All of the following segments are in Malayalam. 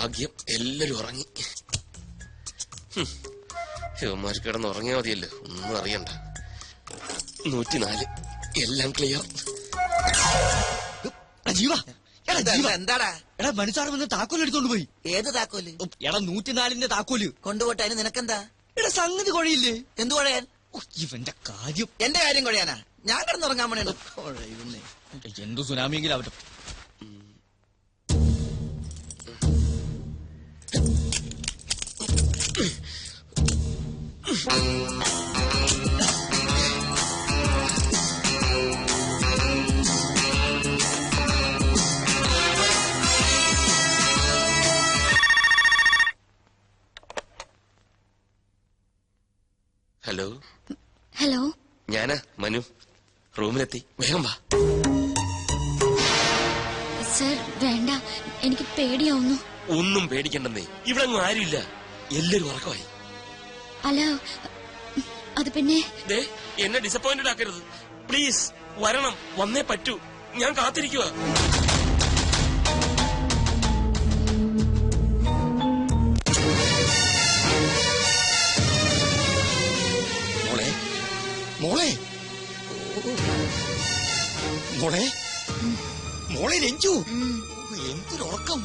ഭാഗ്യം എല്ലാരും ഉറങ്ങി. ഇവന്മാർ കിടന്ന് ഉറങ്ങിയാൽ മതിയല്ലോ, ഒന്നും അറിയണ്ട. 104 എല്ലാം ക്ലിയർ. ജീവ എന്താടാ? എടാ മനുസാറ് വന്ന് താക്കോൽ എടുത്തോണ്ട് പോയി. ഏത് താക്കോല്? എടാ 104ന്റെ താക്കോല് കൊണ്ടുപോട്ടെ. അതിന് നിനക്കെന്താ? എടാ സംഗതി കുഴയില്ലേ? എന്തു കുഴയാൻ? ഇവന്റെ കാര്യം. എന്റെ കാര്യം കുഴയാനാ? ഞാൻ കിടന്നുറങ്ങാൻ വേണ്ടി. എന്തു സുനാമിയെങ്കിലും ആവട്ടെ. ഹലോ ഹലോ, ഞാനാ മനു. റൂമിലെത്തി, വേഗം വാ. സർ വേണ്ട, എനിക്ക് പേടിയാവുന്നു. ഒന്നും പേടിക്കണ്ടെന്നേ, ഇവിടെ ഒന്നും ആരുമില്ല, എല്ലാരും ഉറക്കമായി. അല്ല അത് പിന്നെ എന്നെ ഡിസപ്പോയിന്റഡ് ആക്കരുത് പ്ലീസ്. വരണം, വന്നേ പറ്റൂ, ഞാൻ കാത്തിരിക്കുക. മോളെ മോളെ മോളെ രഞ്ജു, എന്തൊരുറക്കം.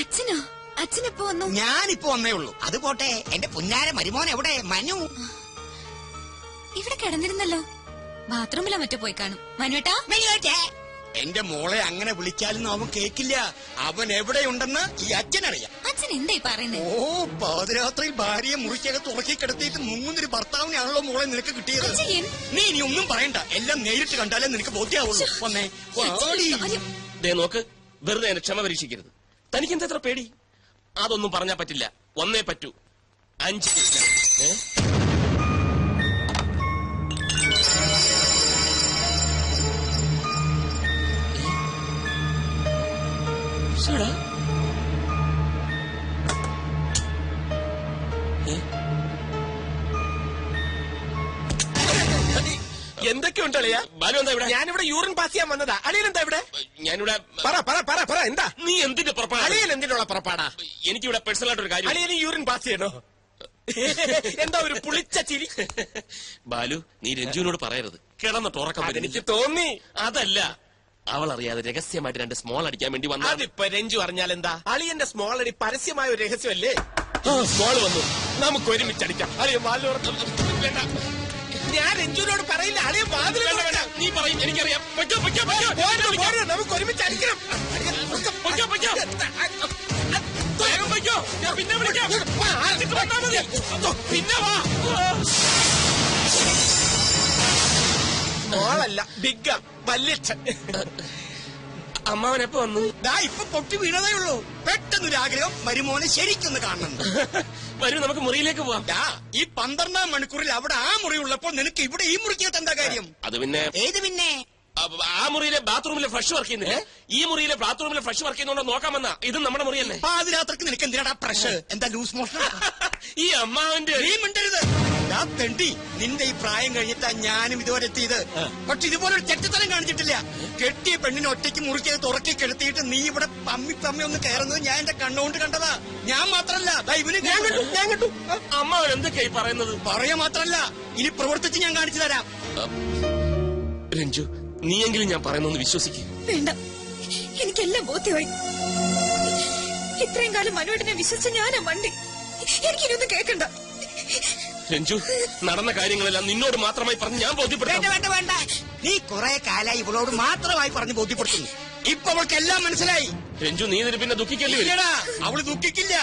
അച്ഛനോ? അച്ഛനെപ്പോ വന്നു? ഞാനിപ്പോ വന്നേ ഉള്ളൂ. അത് പോട്ടെ, എന്റെ പുന്നാര മരുമോൻ എവിടെ? മനു ഇവിടെ കിടന്നിരുന്നല്ലോ. ബാത്റൂമിലോ മറ്റോ പോയി കാണും. മനുവേട്ടാ, എന്റെ മോളെ അങ്ങനെ വിളിച്ചാലൊന്നും അവൻ കേക്കില്ല. അവൻ എവിടെയുണ്ടെന്ന് ഈ അച്ഛനറിയാം. അച്ഛൻ എന്തായി പറയുന്നത്? ഓ, പാതിരാത്രിയിൽ ഭാര്യയെ മുറിക്കകത്ത് ഉറക്കി കിടത്തിയിട്ട് മുങ്ങുന്നൊരു ഭർത്താവിനാണല്ലോ മോളെ നിനക്ക് കിട്ടിയത്. നീ ഇനി ഒന്നും പറയണ്ട, എല്ലാം നേരിട്ട് കണ്ടാലേ നിനക്ക് ബോധ്യാവുള്ളൂ. വന്നേ നോക്ക്, വെറുതെ എന്നെ ക്ഷമ പരീക്ഷിക്കരുത്. തനിക്ക് എന്താ പേടി? അതൊന്നും പറഞ്ഞാ പറ്റില്ല, വന്നേ പറ്റൂ. 5 എന്തൊക്കെയുണ്ട് അളിയാ? ബാലു എന്താ ഇവിടെ? ഞാനിവിടെ യൂറിൻ പാസ് ചെയ്യാൻ വന്നതാ. അളിയൻ എന്താ ഇവിടെ? ഞാനിവിടെ പറ എന്താ? നീ എന്തിന്റെ പുറപ്പാടാ? അളിയൻ എന്തിനുള്ള പുറപ്പാടാ? എനിക്കിവിടെ പേഴ്സണൽ ആയിട്ടൊരു കാര്യം. അളിയന് യൂറിൻ പാസ് ചെയ്യണോ? എന്താ ഒരു പുളിച്ച ചിരി? ബാലു, നീ രഞ്ജുവിനോട് പറയരുത്, കിടന്നിട്ട് ഉറക്കം. എനിക്ക് തോന്നി. അതല്ല, അവൾ അറിയാതെ രഹസ്യമായിട്ട് 2 സ്മോൾ അടിക്കാൻ വേണ്ടി വന്നു. അതിപ്പോ രഞ്ജു അറിഞ്ഞാൽ എന്താ? അളിയന്റെ സ്മോൾ അടി പരസ്യമായ ഒരു രഹസ്യമല്ലേ? സ്മോൾ വന്നു, നമുക്ക് ഒരുമിച്ച് അടിക്കാം. അളിയ ബാലു, ഞാൻ രഞ്ജുവിനോട് പറയില്ല. അളിയ വാതിൽ നീ പറയും, എനിക്കറിയാം. നമുക്ക് ഒരുമിച്ച് അടിക്കണം. പിന്നെ വിളിക്കാം. പിന്നെ വാ. മോളല്ല, ബിഗ്ഗ വല്യച്ഛൻ. അമ്മാവനെപ്പോ വന്നു? ഇപ്പൊ പൊട്ടി വീണതേ ഉള്ളൂ. പെട്ടെന്നൊരാഗ്രഹം മരുമോനെ ശരിക്കൊന്ന് കാണണം. വരൂ, നമുക്ക് മുറിയിലേക്ക് പോവാം. ഈ 12-ാം മണിക്കൂറിൽ അവിടെ ആ മുറി ഉള്ളപ്പോൾ നിനക്ക് ഇവിടെ ഈ മുറിക്കകത്ത് എന്താ കാര്യം? അത് പിന്നെ ഏത് പിന്നെ? ആ മുറിയിലെ ബാത്റൂമിലെ ഫ്രഷ് വർക്ക് ചെയ്യുന്നില്ല, ഈ മുറിയിലെ ബാത്റൂമിലെ ഫ്രഷ് വർക്ക് ചെയ്യുന്നുണ്ടോ നോക്കാമെന്നാ. ഇത് നമ്മുടെ മുറിയല്ലേ? പാതിരാത്രിക്ക് നിനക്ക് എന്തിനാടാ ഫ്രഷ്? എന്താ ലൂസ് മോഷൻ? ഈ അമ്മാവന്റെ നീ മിണ്ടരുത്. തെണ്ടി, നിന്റെ ഈ പ്രായം കഴിഞ്ഞിട്ടാ ഞാനും ഇതുവരെ എത്തിയത്. പക്ഷെ ഇതുപോലൊരു ചെറ്റത്തരം കാണിച്ചിട്ടില്ല. കെട്ടിയ പെണ്ണിനെ ഒറ്റയ്ക്ക് മുറിക്കത് തുറക്കി കെടുത്തിയിട്ട് നീ ഇവിടെ പമ്മി ഒന്ന് കയറുന്നത് ഞാൻ എന്റെ കണ്ണുകൊണ്ട് കണ്ടതാ. ഞാൻ മാത്രല്ല, ഇവന് ഞാൻ കണ്ടു. അമ്മാവൻ എന്തൊക്കെയായി പറയുന്നത്? പറയാ മാത്രല്ല, ഇനി പ്രവർത്തിച്ച് ഞാൻ കാണിച്ചു തരാം. രഞ്ജു, നീയെങ്കിലും ഞാൻ പറയുന്നൊന്ന് വിശ്വസിക്കും. വേണ്ട, എനിക്കെല്ലാം ബോധ്യമായി. ഇത്രയും കാലം മനുവേട്ടനെ വിശ്വസിച്ച ഞാനാ മണ്ടി. എനിക്കിനൊന്നും കേൾക്കണ്ട. രഞ്ജു, നടന്ന കാര്യങ്ങളെല്ലാം നിന്നോട് മാത്രമായി പറഞ്ഞ് ഞാൻ ബോധ്യപ്പെടുത്താം. വേണ്ട, നീ കുറെ കാലായി ഇവളോട് മാത്രമായി പറഞ്ഞ് ബോധ്യപ്പെടുത്തുന്നു. ഇപ്പൊ അവൾക്ക് എല്ലാം മനസ്സിലായി. രഞ്ജു, നീ ഇതിന് പിന്നെ ദുഃഖിക്കല്ലേ? അവള് ദുഃഖിക്കില്ല.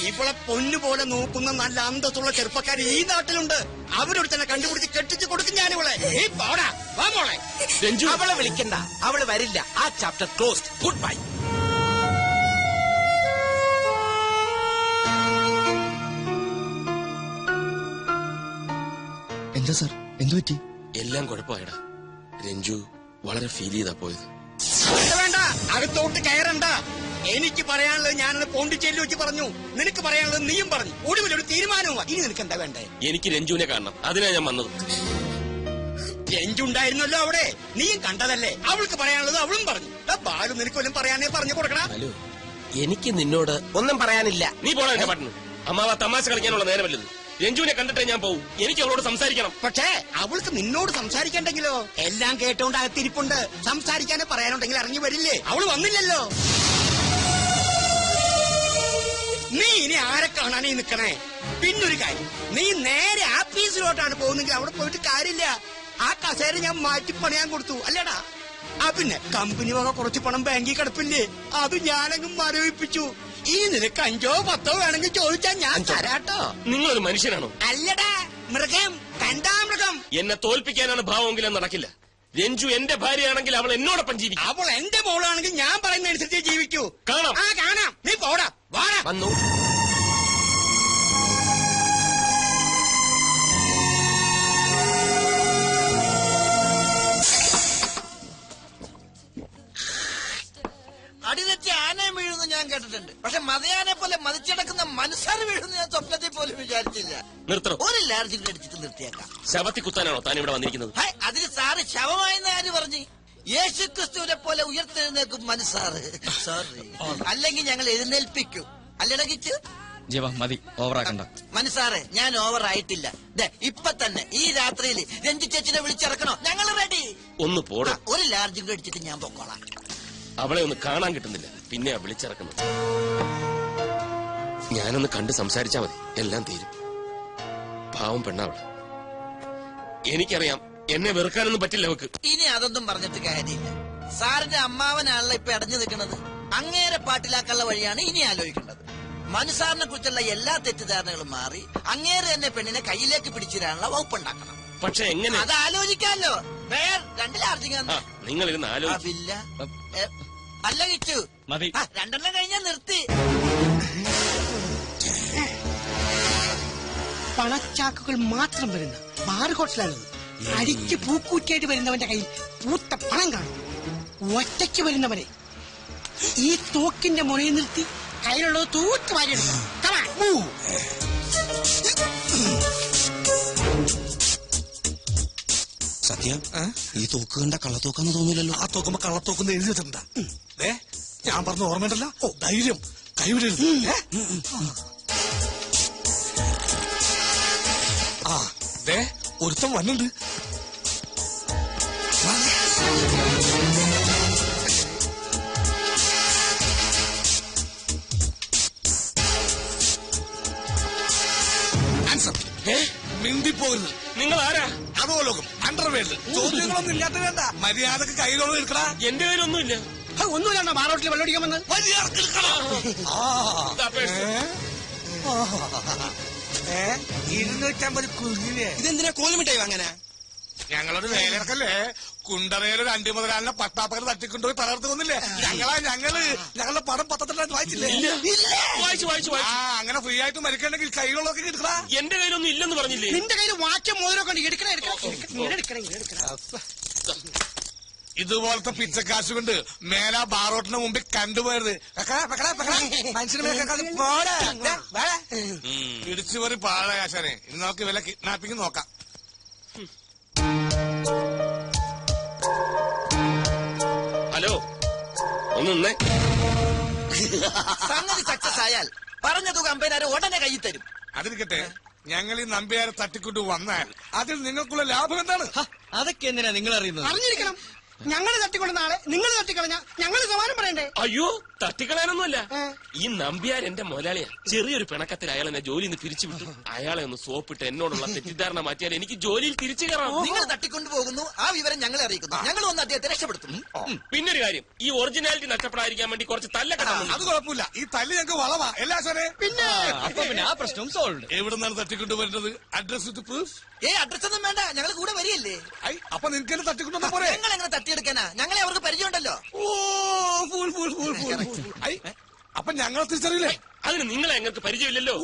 ഇവളെ പൊന്നുപോലെ നോക്കുന്ന നല്ല അന്തസ്സുള്ള ചെറുപ്പക്കാർ ഈ നാട്ടിലുണ്ട്. അവരോട് തന്നെ കണ്ടുപിടിച്ച് കെട്ടിച്ചു കൊടുക്കും ഞാനിവളെ. നീ പോടാ, വാ മോളെ. രഞ്ജു, അവളെ വിളിക്കണ്ട, അവള് വരില്ല. ആ ചാപ്റ്റർ ക്ലോസ്ഡ്. Good bye. എന്താ സാർ, എന്തു പറ്റി? എല്ലാം കുഴപ്പമായടാ. രഞ്ജു വളരെ ഫീൽ ചെയ്താ പോയത്. വേണ്ട, അകത്തോട്ട് കയറണ്ട. എനിക്ക് പറയാനുള്ളത് ഞാനത് പോണ്ടിച്ചേരിൽ വെച്ച് പറഞ്ഞു. നിനക്ക് പറയാനുള്ളത് നീയും പറഞ്ഞു. ഒടുവിലൊരു തീരുമാനവുമാണ്. ഇനി നിനക്ക് എന്താ വേണ്ടേ? എനിക്ക് രഞ്ജുവിനെ കാണണം, അതിനാ ഞാൻ വന്നത്. രഞ്ജുണ്ടായിരുന്നല്ലോ അവിടെ, നീയും കണ്ടതല്ലേ. അവൾക്ക് പറയാനുള്ളത് അവളും പറഞ്ഞു. ബാലു നിനക്ക് വല്ലതും പറയാനേ പറഞ്ഞു കൊടുക്കണ. എനിക്ക് നിന്നോട് ഒന്നും പറയാനില്ല. നീ പോണ എന്റെ പാട്ടിന്. അമ്മാവ തമാശ കളിക്കാനുള്ള നേരമല്ലത്. രഞ്ജുവിനെ കണ്ടിട്ടേ ഞാൻ പോവും. എനിക്ക് അവളോട് സംസാരിക്കണം. പക്ഷേ അവൾക്ക് നിന്നോട് സംസാരിക്കണ്ടെങ്കിലോ? എല്ലാം കേട്ടോണ്ട് അകത്തിരിപ്പുണ്ട്. സംസാരിക്കാനേ പറയാനുണ്ടെങ്കിൽ ഇറങ്ങി വരില്ലേ? അവള് വന്നില്ലല്ലോ. നീ ഇനി ആരെ കാണാനേ നിക്കണേ? പിന്നൊരു കാര്യം, നീ നേരെ ആഫീസിലോട്ടാണ് പോകുന്നെങ്കിൽ അവിടെ പോയിട്ട് കാര്യമില്ല. ആ കസേര ഞാൻ മാറ്റി പണിയാൻ കൊടുത്തു അല്ലേടാ. പിന്നെ കമ്പനി വക കുറച്ച് പണം ബാങ്കിൽ കിടപ്പില്ലേ, അത് ഞാനങ്ങ് മരവിപ്പിച്ചു. ഈ നിനക്ക് 5 or 10 വേണമെങ്കിൽ ചോദിച്ചാൽ ഞാൻ തരാട്ടോ. നിങ്ങളൊരു മനുഷ്യനാണോ? അല്ലടാ മൃഗം, കണ്ടാമൃഗം. എന്നെ തോൽപ്പിക്കാനാണ് ഭാവമെങ്കിലും നടക്കില്ല. രഞ്ജു എന്റെ ഭാര്യയാണെങ്കിൽ അവൾ എന്നോടൊപ്പം ജീവിക്കും. അവൾ എന്റെ മോളാണെങ്കിൽ ഞാൻ പറയുന്ന അനുസരിച്ച് ജീവിക്കൂ. കാണാം. കാണാം. നീ പോടാ, വാടാ. വന്നു. അടിതെറ്റി ആനയും വീഴുന്നു ഞാൻ കേട്ടിട്ടുണ്ട്. പക്ഷെ മതയാനെ പോലെ മതിച്ചടക്കുന്ന മനസ്സാറ് വീഴുന്നു ഞാൻ സ്വപ്നത്തിൽ പോലും വിചാരിച്ചില്ല. നിർത്തണം. ഒരു ലാർജിൽ അടിച്ചിട്ട് നിർത്തിയേക്കാം. ശവത്തി കുത്താനാണോ താൻ ഇവിടെ വന്നിരിക്കുന്നത്? അതിന് സാറ് ശവമായെന്ന് ആര് പറഞ്ഞു? യേശു ക്രിസ്തുവിനെ പോലെ ഉയർത്തെഴുന്നേക്കും മനസ്സാറ്. സോറി, അല്ലെങ്കിൽ ഞങ്ങൾ എഴുന്നേൽപ്പിക്കും. അല്ലടകിച്ചു മതി, ഓവറാക്കണ്ട. മനസ്സാറെ, ഞാൻ ഓവർ ആയിട്ടില്ല. ഇപ്പൊ തന്നെ ഈ രാത്രിയിൽ രഞ്ജു ചേച്ചിനെ വിളിച്ചിറക്കണോ? ഞങ്ങൾ റെഡി. ഒന്ന് പോടാ. ഒരു ലാർജിൽ അടിച്ചിട്ട് ഞാൻ പൊക്കോളാം. അവളെ ഒന്ന് കാണാൻ കിട്ടുന്നില്ല, പിന്നെ വിളിച്ചിറക്കുന്നത്. ഞാനൊന്ന് കണ്ട് സംസാരിച്ചാ മതി, എല്ലാം തീരും. പാവം പെണ്ണാവള്. എനിക്കറിയാം, എന്നെ വെറുക്കാനൊന്നും പറ്റില്ല അവക്ക്. ഇനി അതൊന്നും പറഞ്ഞിട്ട് കാര്യമില്ല. സാറിന്റെ അമ്മാവനാണല്ലോ ഇപ്പൊ അടഞ്ഞു നിൽക്കുന്നത്. അങ്ങേരെ പാട്ടിലാക്കാനുള്ള വഴിയാണ് ഇനി ആലോചിക്കേണ്ടത്. മനുസാറിനെ കുറിച്ചുള്ള എല്ലാ തെറ്റിദ്ധാരണകളും മാറി അങ്ങേരെ തന്നെ പെണ്ണിനെ കയ്യിലേക്ക് പിടിച്ചിടാനുള്ള വകുപ്പുണ്ടാക്കണം. പക്ഷെ എങ്ങനെ? അത് ആലോചിക്കാമല്ലോ. രണ്ടിലാർജിങ്ങ നിങ്ങൾ ഇരുന്ന് ആലോചിക്കില്ല. അല്ല കിച്ചു, മതി. 2 കഴിഞ്ഞാൽ നിർത്തി. പണച്ചാക്കുകൾ മാത്രം വരുന്ന ബാർ ഹോട്ടലാണിത്. അടിച്ച് പൂക്കൂറ്റിയായിട്ട് വരുന്നവന്റെ കയ്യിൽ പൂത്ത പണം കാണും. ഒറ്റയ്ക്ക് വരുന്നവരെ ഈ തോക്കിന്റെ മുനയിൽ നിർത്തി കയ്യിലുള്ളത് തൂത്ത് വാരിയെടുക്കണം. സത്യ, ഈ തോക്ക് കണ്ട കള്ളത്തോക്കാന്ന് തോന്നില്ലല്ലോ. ആ തോക്കുമ്പോ കള്ളത്തോക്കെന്ന് എഴുതി വെച്ചിട്ടുണ്ടാ? ഞാൻ പറഞ്ഞ ഓർമ്മയുണ്ടല്ലോ. ധൈര്യം കൈവിടരുത്. ഒരുത്തം വന്നുണ്ട്. മിണ്ടിപ്പോകരുത്. നിങ്ങൾ ആരാ? അധോലോകം, അണ്ടർവേൾഡ്. ചോദ്യങ്ങളൊന്നും ഇല്ലാത്ത വേണ്ട. മര്യാദക്ക് കയ്യിലൊന്നും എടുക്കടാ. എന്റെ കയ്യിലൊന്നുമില്ല. ഒന്നുമില്ലാണ്ടോ ബാർ ഹോട്ടലിൽ വെള്ളമടിക്കാൻ വന്നത്? മര്യാദക്ക് എടുക്കടാ. 250 കുഞ്ഞിനെ. ഇതെന്തിനാ കോലുമിട്ടായി വാങ്ങാനാ? ഞങ്ങളൊരു വേലയിറക്കല്ലേ. കുണ്ടറയിലൊരു 5 മുതലാളിനെ പട്ടാപ്പകൽ തട്ടിക്കൊണ്ടുപോയി തളർത്ത് കൊന്നില്ലേ? ഞങ്ങളുടെ പടം പത്രത്തിലായിട്ട് വായിച്ചില്ലേ? വായിച്ചു. അങ്ങനെ ഫ്രീ ആയിട്ട് മരിക്കണമെങ്കിൽ കയ്യിലുള്ളതൊക്കെ എടുക്കടാ. എന്റെ കയ്യിലൊന്നും ഇല്ലെന്ന് പറഞ്ഞില്ലേ? നിന്റെ കയ്യിൽ വാച്ചും മോതിരമൊക്കെ ഉണ്ട്. എടുക്കണേ. ഇതുപോലത്തെ പിച്ചക്കാശ് കൊണ്ട് മേലാ ബാറോട്ടിന് മുമ്പിൽ കണ്ടുപോയത് പിടിച്ചു പോയി പാഴാശാനെ. ഇനി നമുക്ക് വില കിഡ്നാപ്പിംഗ് നോക്കാം. ഹലോ, ഒന്ന് നിന്നേ. സംഗതി സക്സസ് ആയാൽ പറഞ്ഞ തുക അമ്പതിനായിരം ഉടനെ കയ്യിൽ തരും. അതിരിക്കട്ടെ, ഞങ്ങൾ ഈ നമ്പ്യാരെ തട്ടിക്കൊണ്ട് വന്നാൽ അതിൽ നിങ്ങൾക്കുള്ള ലാഭം എന്താണ്? അതൊക്കെ എന്തിനാ നിങ്ങൾ അറിയുന്നത്? അറിഞ്ഞിരിക്കണം. ഞങ്ങൾ തട്ടിക്കൊണ്ട് നാളെ നിങ്ങൾ തട്ടിക്കളഞ്ഞ ഞങ്ങൾ സമാനം പറയണ്ടേ? അയ്യോ, തട്ടിക്കളയാനൊന്നുമല്ല. ഈ നമ്പ്യാർ എന്റെ മുതലാളിയാ. ചെറിയൊരു പിണക്കത്തിൽ അയാൾ എന്നെ ജോലിയിൽ നിന്ന് പിരിച്ചുവിട്ടു. അയാളെ ഒന്ന് സോപ്പിട്ട് എന്നോടുള്ള തെറ്റിദ്ധാരണ മാറ്റിയാൽ എനിക്ക് ജോലിയിൽ തിരിച്ചു കയറാം. നിങ്ങൾ തട്ടിക്കൊണ്ടുപോകുന്നു, ആ വിവരം ഞങ്ങളെ അറിയിക്കുന്നു. ഞങ്ങൾ വന്ന് അദ്ദേഹത്തെ രക്ഷപ്പെടുത്തും. പിന്നൊരു കാര്യം, ഈ ഒറിജിനാലിറ്റി നഷ്ടപ്പെടാതിരിക്കാൻ വേണ്ടി കുറച്ച് തല്ലൊക്കെ തന്നു. അത് കുഴപ്പമില്ല. ഈ തല്ല് ഞങ്ങൾക്ക് വളവാ. എല്ലാ സാറേ, പിന്നെ ആ പ്രശ്നം സോൾവ്. എവിടെ നിന്നാണ് തട്ടിക്കൊണ്ട് വരുന്നത്? Address with proof. അഡ്രസ് ഒന്നും വേണ്ട, ഞങ്ങൾ കൂടെ വരികയല്ലേ. അപ്പൊ നിങ്ങൾക്ക് എന്നെ തട്ടിക്കൊണ്ടു പോരെ? ഞങ്ങൾ എങ്ങനെ തട്ടിയെടുക്കാനാ? ഞങ്ങളെ അവർക്ക് പരിചയമുണ്ടല്ലോ. അപ്പൊ ഞങ്ങളെ തിരിച്ചറിയില്ലേ? അതിന് നിങ്ങളെ ഞങ്ങൾക്ക് പരിചയമില്ലല്ലോ.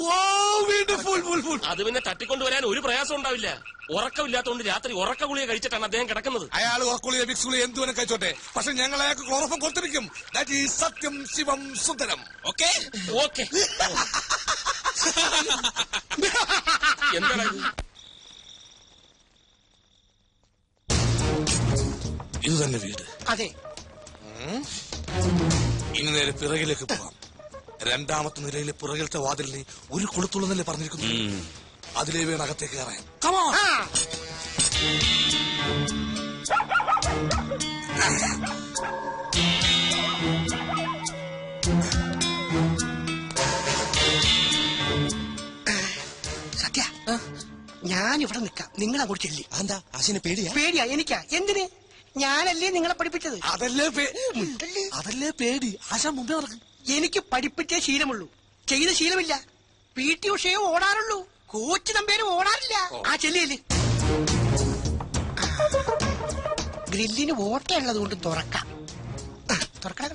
അത് പിന്നെ തട്ടിക്കൊണ്ടുവരാൻ ഒരു പ്രയാസം ഉണ്ടാവില്ല. ഉറക്കമില്ലാത്തതുകൊണ്ട് രാത്രി ഉറക്ക ഗുളിക കഴിച്ചിട്ടാണ് അദ്ദേഹം കിടക്കുന്നത്. അയാൾ ഉറക്കുളിയെ വിക്സ് ഗുളിയെ എന്തുവരെ കഴിച്ചോട്ടെ, പക്ഷെ ഞങ്ങൾ അയാൾക്ക് ക്ലോറോഫം കൊടുത്തിരിക്കും. ദാറ്റ് ഈസ് സത്യം ശിവം സുന്ദരം. ഓക്കെ എന്താണ് ഇത് തന്നെ വീട്. അതെ. ഇനി നേരെ പിറകിലേക്ക് പോവാം. രണ്ടാമത്തെ നിലയിലെ പുറകിലത്തെ വാതിലിന് ഒരു കൊളുത്തുള്ളതല്ലേ പറഞ്ഞിരിക്കുന്നു. അതിലേ വേണം അകത്തേക്ക് കയറാൻ. Come on. സത്യ, ഞാനിവിടെ നിൽക്കാം, നിങ്ങൾ അങ്ങോട്ട് ചെല്ലി. എന്താ ആശിന് പേടിയാ? പേടിയാ എനിക്കാ? എന്തിന്? ഞാനല്ലേ നിങ്ങളെ പഠിപ്പിച്ചത്? അതല്ലേ പേടി. ആശാൻ മുമ്പേ നടക്കും. എനിക്ക് പഠിപ്പിച്ചേ ശീലമുള്ളൂ, ചെയ്ത ശീലമില്ല. PT ഉഷയെ ഓടാറുള്ളൂ, coach നമ്പേരും ഓടാറില്ല. ആ ചെല്ലിയല്ലേ. ഗ്രില്ലിന് ഓട്ടയുള്ളത് കൊണ്ട് തുറക്കാം. തുറക്കാം.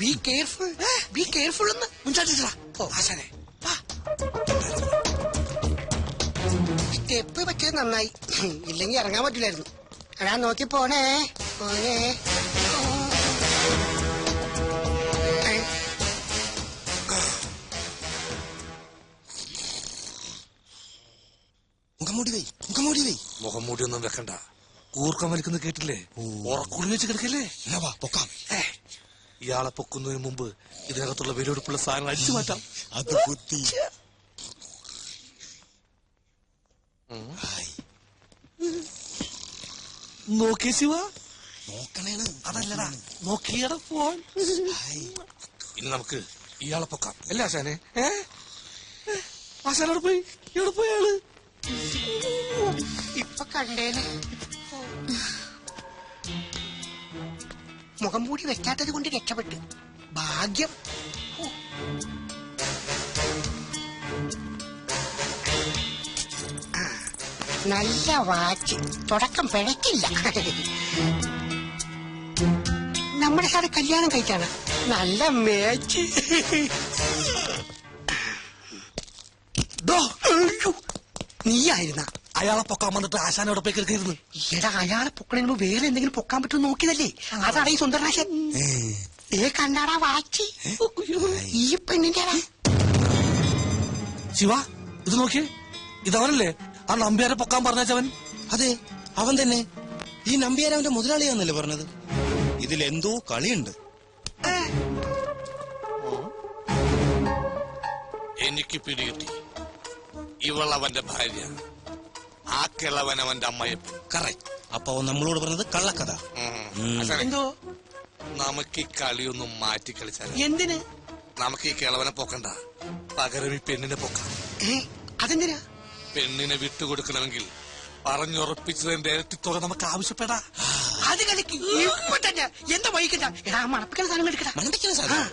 ബി കെയർഫുൾ, ബി കെയർഫുൾ എന്ന് മുൻചാട്ടിട്ടാ. ആശാനെ സ്റ്റെപ്പ് വെച്ചത് നന്നായി, ഇല്ലെങ്കിൽ ഇറങ്ങാൻ പറ്റില്ലായിരുന്നു. എടാ നോക്കി പോണേ പോണേ. മുഖം മൂടി ഒന്നും വെക്കണ്ട. കൂർക്കം വലിക്കുന്നത് കേട്ടില്ലേ? ഉറക്കുള്ളി വെച്ച് കിടക്കല്ലേ. പൊക്കാം. ഇയാളെ പൊക്കുന്നതിന് മുമ്പ് ഇതിനകത്തുള്ള വിലപിടിപ്പുള്ള സാധനങ്ങൾ അടിച്ചു മാറ്റാം. അത് ബുദ്ധി. നോക്കിയ ശിവ, നോക്കണേണ്. അതല്ലടാ, നോക്കിയട ഫോൺ. ഇനി നമുക്ക് ഇയാളെ പൊക്കാം അല്ലേ ആശാനെ? ആശാനോട് പോയി, ഇവിടെ പോയി ആള്. ഇപ്പൊ കണ്ടേനെ. മുഖം മൂടി വെക്കാത്തത് കൊണ്ട് രക്ഷപ്പെട്ടു. ഭാഗ്യം. നല്ല വാച്ച്, തുടക്കം പിഴക്കില്ല. നമ്മുടെ സാറ് കല്യാണം കഴിച്ചാണ്. നല്ല മേച്ച്. നീയായിരുന്ന അയാളെ പൊക്കാൻ വന്നിട്ട് ആശാനോടെ പോയി കിടക്കരുത്. എടാ, അയാളെ പൊക്കണതിന് മുമ്പ് വേറെ എന്തെങ്കിലും പൊക്കാൻ പറ്റുമോ നോക്കിയതല്ലേ. അതാണ് ഈ സുന്ദരനാശൻ. കണ്ടാടാ വാച്ച്, ഈ പെണ്ണിന്റെ. ശിവ, ഇത് നോക്കിയേ, ഇതവനല്ലേ ആ നമ്പ്യാരെ പൊക്കാൻ പറഞ്ഞവൻ? അതെ, അവൻ തന്നെ. ഈ നമ്പ്യാരവന്റെ മുതലാളിയാന്നല്ലേ പറഞ്ഞത്? ഇതിലെന്തോ കളിയുണ്ട്. എനിക്ക് പിടികിട്ടി. ഇവളവന്റെ ഭാര്യ, ആ കിളവൻ അവന്റെ അമ്മയപ്പൻ. കറക്റ്റ്. അപ്പൊ നമ്മളോട് പറഞ്ഞത് കള്ളക്കഥ. എന്തോ നമുക്ക് ഈ കളിയൊന്നും മാറ്റി കളിച്ചാൽ. എന്തിന്? നമുക്ക് ഈ കിളവനെ പൊക്കണ്ട, പകരം ഈ പെണ്ണിനെ പൊക്കാം. അതെന്തിനാ? പെണ്ണിനെ വിട്ടുകൊടുക്കണമെങ്കിൽ പറഞ്ഞുറപ്പിച്ചതിന്റെ ഇരട്ടിത്തുക നമുക്ക് ആവശ്യപ്പെടാ. അത് കളിക്ക് ഇപ്പൊ തന്നെ. എന്താ വൈകിട്ടാ? എടാ, മണപ്പിക്കുന്ന സാധനം എടുക്കടാ. മണപ്പിക്കുന്ന സാധനം.